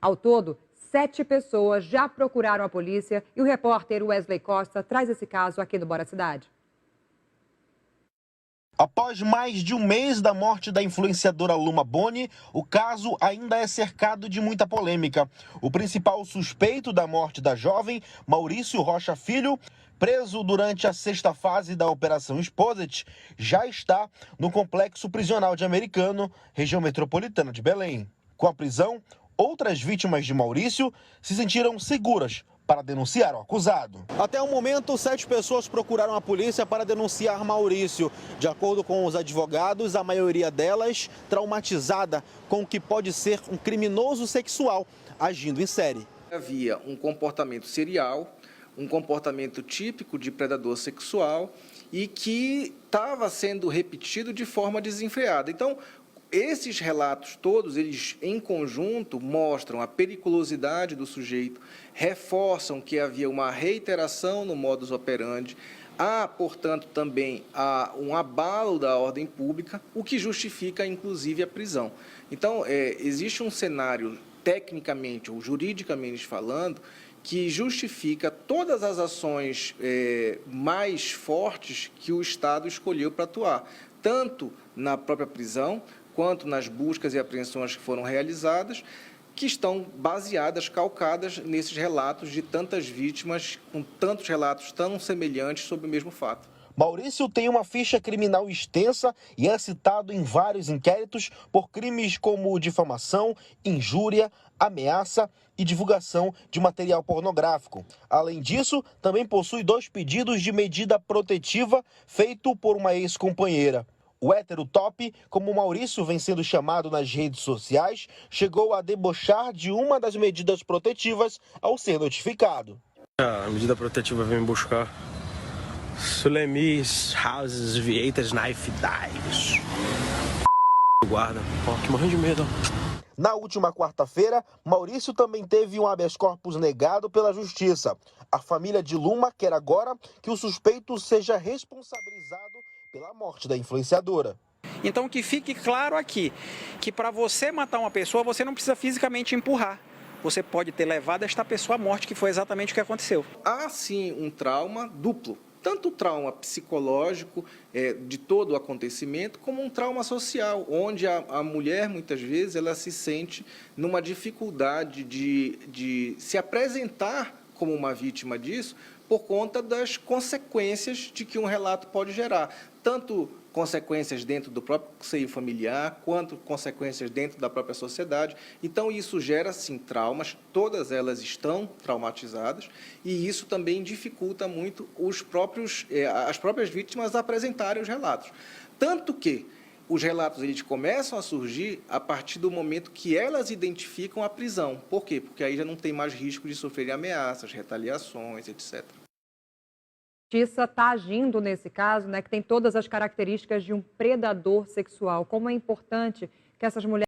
Ao todo, 7 pessoas já procuraram a polícia e o repórter Wesley Costa traz esse caso aqui do Bora Cidade. Após mais de um mês da morte da influenciadora Luma Boni, o caso ainda é cercado de muita polêmica. O principal suspeito da morte da jovem, Maurício Rocha Filho, preso durante a 6ª fase da Operação Exposit, já está no complexo prisional de Americano, região metropolitana de Belém. Com a prisão, outras vítimas de Maurício se sentiram seguras para denunciar o acusado. Até o momento, 7 pessoas procuraram a polícia para denunciar Maurício. De acordo com os advogados, a maioria delas traumatizada com o que pode ser um criminoso sexual agindo em série. Havia um comportamento serial, um comportamento típico de predador sexual e que estava sendo repetido de forma desenfreada. Então, esses relatos todos, eles em conjunto mostram a periculosidade do sujeito, reforçam que havia uma reiteração no modus operandi, há, portanto, também um abalo da ordem pública, o que justifica, inclusive, a prisão. Então, existe um cenário, tecnicamente ou juridicamente falando, que justifica todas as ações mais fortes que o Estado escolheu para atuar, tanto na própria prisão, quanto nas buscas e apreensões que foram realizadas, que estão baseadas, calcadas nesses relatos de tantas vítimas, com tantos relatos tão semelhantes sobre o mesmo fato. Maurício tem uma ficha criminal extensa e é citado em vários inquéritos por crimes como difamação, injúria, ameaça e divulgação de material pornográfico. Além disso, também possui 2 pedidos de medida protetiva feito por uma ex-companheira. O hétero top, como Maurício vem sendo chamado nas redes sociais, chegou a debochar de uma das medidas protetivas ao ser notificado. A medida protetiva vem me buscar. Sulemis, Houses, Vieitas, Knife, Dives. Guarda, que morrendo de medo. Na última quarta-feira, Maurício também teve um habeas corpus negado pela Justiça. A família de Luma quer agora que o suspeito seja responsabilizado pela morte da influenciadora. Então que fique claro aqui, que para você matar uma pessoa, você não precisa fisicamente empurrar. Você pode ter levado esta pessoa à morte, que foi exatamente o que aconteceu. Há sim um trauma duplo. Tanto o trauma psicológico de todo o acontecimento, como um trauma social, onde a mulher, muitas vezes, ela se sente numa dificuldade de se apresentar como uma vítima disso, por conta das consequências de que um relato pode gerar. Tanto consequências dentro do próprio seio familiar, quanto consequências dentro da própria sociedade. Então, isso gera, sim, traumas, todas elas estão traumatizadas, e isso também dificulta muito as próprias vítimas a apresentarem os relatos. Tanto que os relatos eles começam a surgir a partir do momento que elas identificam a prisão. Por quê? Porque aí já não tem mais risco de sofrer ameaças, retaliações, etc. A justiça está agindo nesse caso, né, que tem todas as características de um predador sexual. Como é importante que essas mulheres